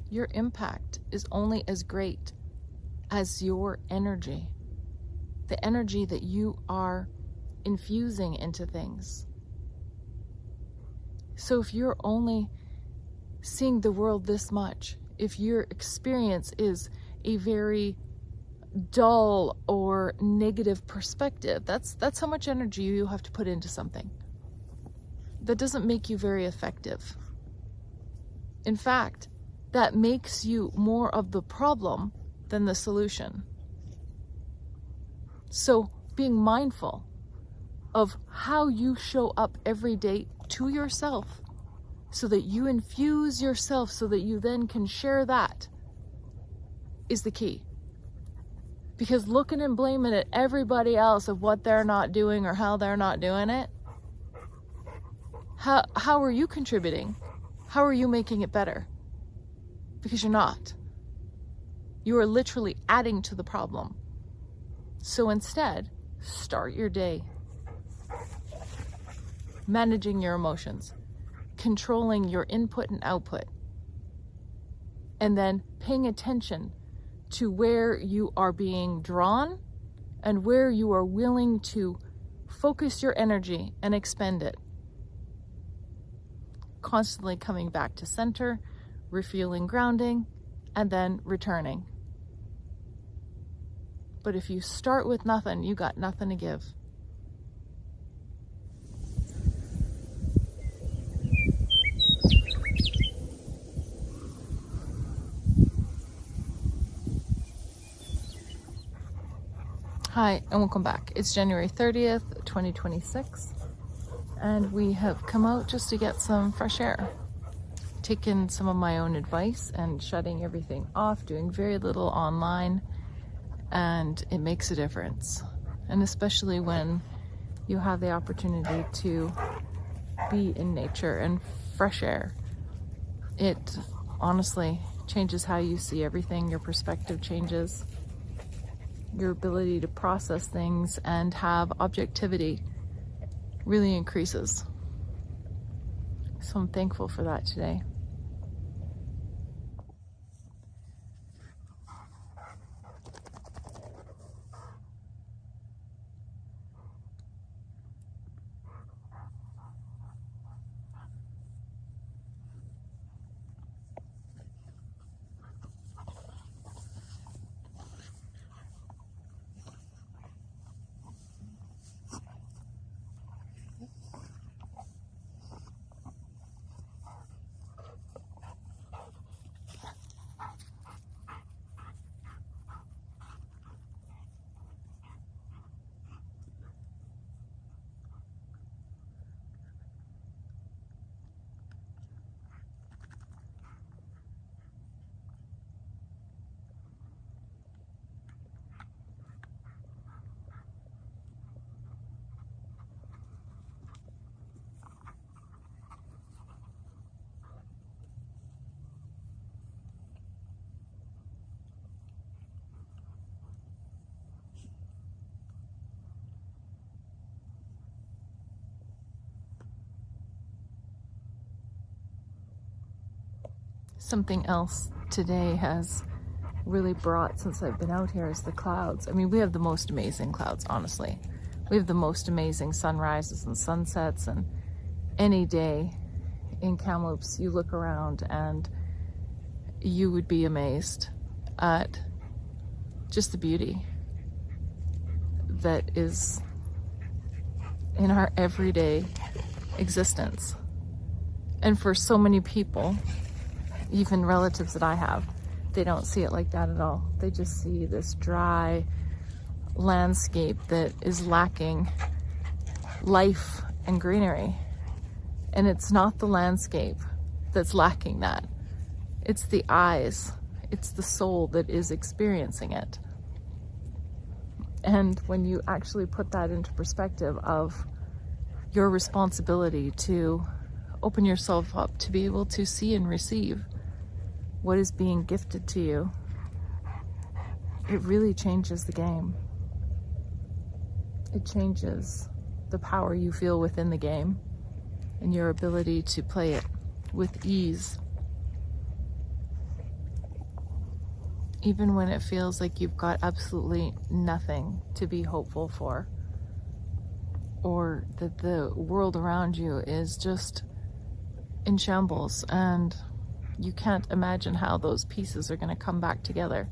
Your impact is only as great as your energy, the energy that you are infusing into things. So if you're only seeing the world this much, if your experience is a very dull or negative perspective, that's how much energy you have to put into something. That doesn't make you very effective. In fact, that makes you more of the problem than the solution. So being mindful of how you show up every day to yourself, so that you infuse yourself, so that you then can share that, is the key. Because looking and blaming at everybody else of what they're not doing or how they're not doing it, how are you contributing? How are you making it better? Because you're not. You are literally adding to the problem. So instead, start your day managing your emotions, controlling your input and output, and then paying attention to where you are being drawn and where you are willing to focus your energy and expend it. Constantly coming back to center, refueling, grounding, and then returning. But if you start with nothing, you got nothing to give. Hi, and welcome back. It's January 30th, 2026, and we have come out just to get some fresh air. Taken some of my own advice and shutting everything off, doing very little online, and it makes a difference. And especially when you have the opportunity to be in nature and fresh air, it honestly changes how you see everything. Your perspective changes. Your ability to process things and have objectivity really increases. So I'm thankful for that today. Something else today has really brought, since I've been out here, is the clouds. I mean, we have the most amazing clouds, honestly. We have the most amazing sunrises and sunsets, and any day in Kamloops, you look around and you would be amazed at just the beauty that is in our everyday existence. And for so many people, even relatives that I have, they don't see it like that at all. They just see this dry landscape that is lacking life and greenery. And it's not the landscape that's lacking that. It's the eyes, it's the soul that is experiencing it. And when you actually put that into perspective of your responsibility to open yourself up to be able to see and receive what is being gifted to you, it really changes the game. It changes the power you feel within the game and your ability to play it with ease. even when it feels like you've got absolutely nothing to be hopeful for, or that the world around you is just in shambles and you can't imagine how those pieces are going to come back together.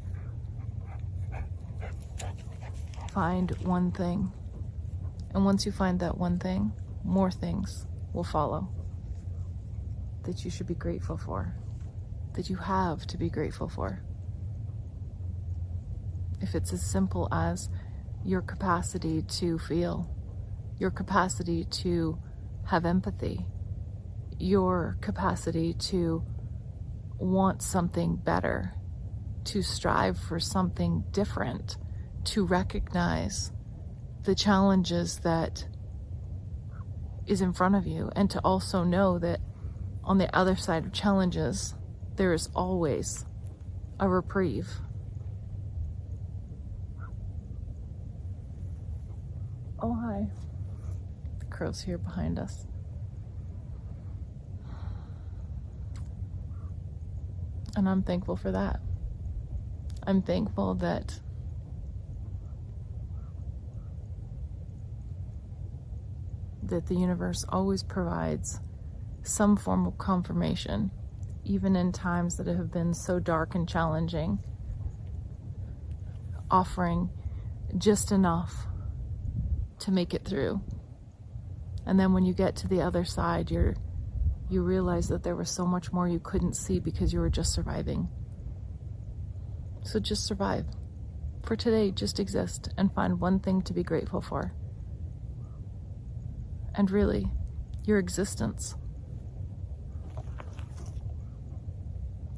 Find one thing. And once you find that one thing, more things will follow that you should be grateful for, that you have to be grateful for. If it's as simple as your capacity to feel, your capacity to have empathy, your capacity to want something better, to strive for something different, to recognize the challenges that is in front of you, and to also know that on the other side of challenges, there is always a reprieve. Oh, hi. The crow's here behind us. And I'm thankful for that. I'm thankful that the universe always provides some form of confirmation, even in times that have been so dark and challenging, offering just enough to make it through. And then when you get to the other side, you realize that there was so much more you couldn't see because you were just surviving. So just survive. For today, just exist and find one thing to be grateful for. And really, your existence.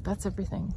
That's everything.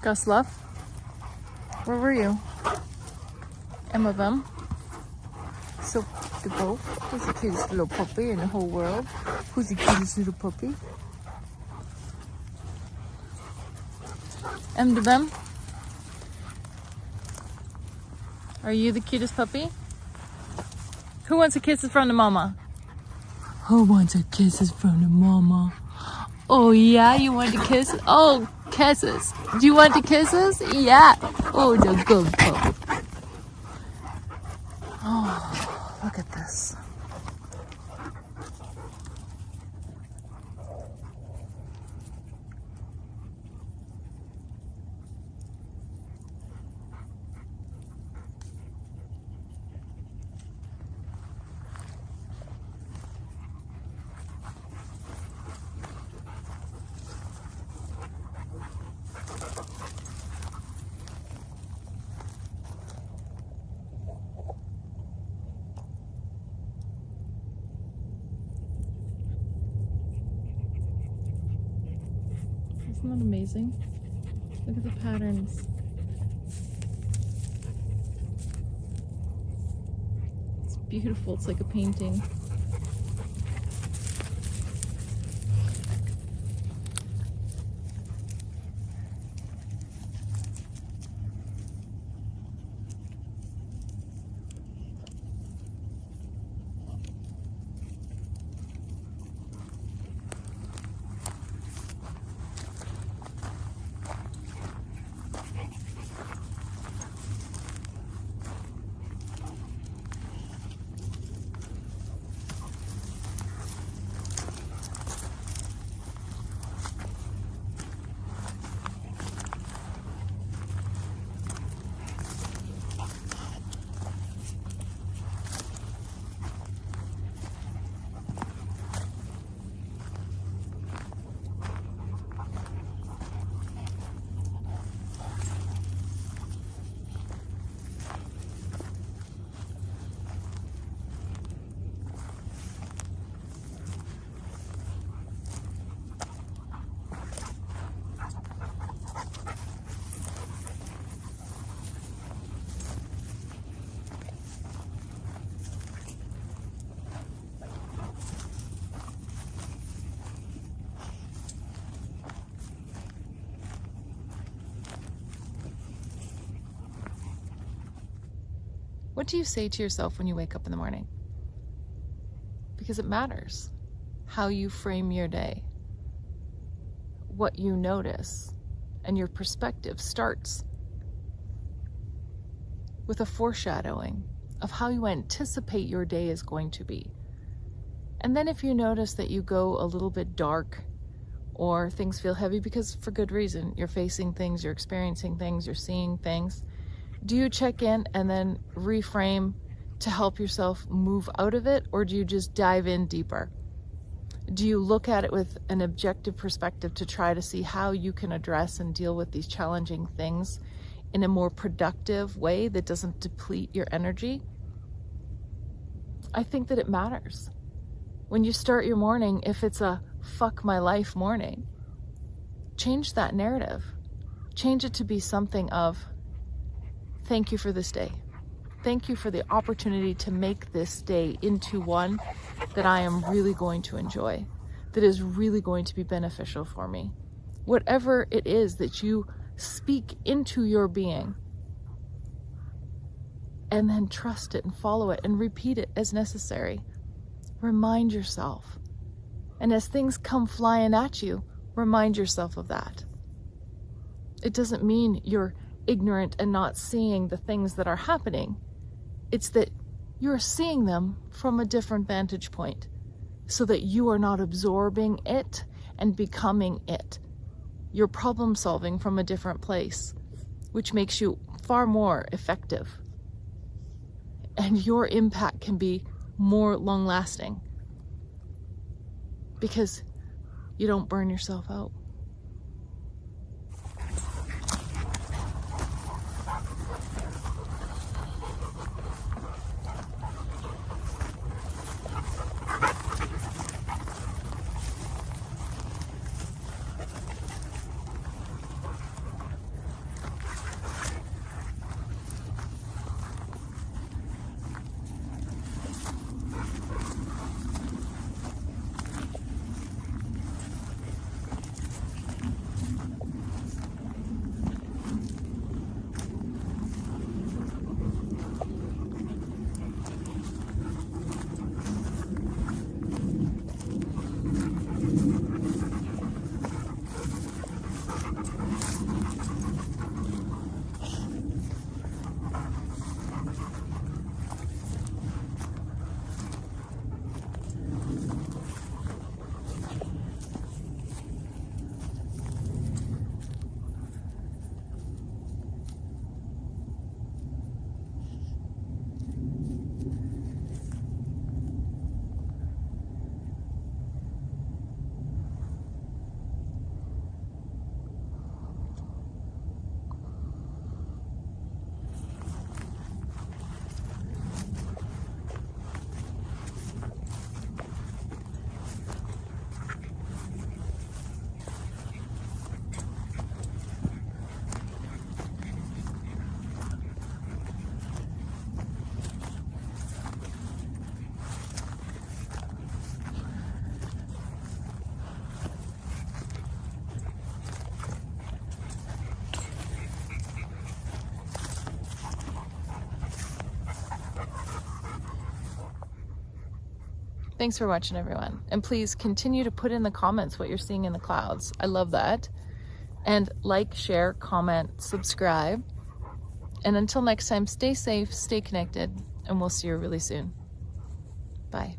Gus Love, where were you? Emma Bum. So the boat. Who's the cutest little puppy in the whole world? Who's the cutest little puppy? Emma Bum. Are you the cutest puppy? Who wants a kisses from the mama? Who wants a kisses from the mama? Oh yeah, you want the kisses? Oh, kisses. Do you want the kisses? Yeah. Oh, the good puppy. Oh, look at this. Isn't that amazing? Look at the patterns. It's beautiful. It's like a painting. What do you say to yourself when you wake up in the morning? Because it matters how you frame your day. What you notice and your perspective starts with a foreshadowing of how you anticipate your day is going to be. And then if you notice that you go a little bit dark or things feel heavy, because for good reason, you're facing things, you're experiencing things, you're seeing things, do you check in and then reframe to help yourself move out of it, or do you just dive in deeper? Do you look at it with an objective perspective to try to see how you can address and deal with these challenging things in a more productive way that doesn't deplete your energy? I think that it matters. When you start your morning, if it's a fuck my life morning, change that narrative. Change it to be something of, thank you for this day. Thank you for the opportunity to make this day into one that I am really going to enjoy, that is really going to be beneficial for me. Whatever it is that you speak into your being, and then trust it and follow it and repeat it as necessary. Remind yourself. And as things come flying at you, remind yourself of that. It doesn't mean you're ignorant and not seeing the things that are happening. It's that you're seeing them from a different vantage point so that you are not absorbing it and becoming it. You're problem solving from a different place, which makes you far more effective. And your impact can be more long lasting because you don't burn yourself out. Thanks for watching, everyone. And please continue to put in the comments what you're seeing in the clouds. I love that. And like, share, comment, subscribe. And until next time, stay safe, stay connected, and we'll see you really soon. Bye.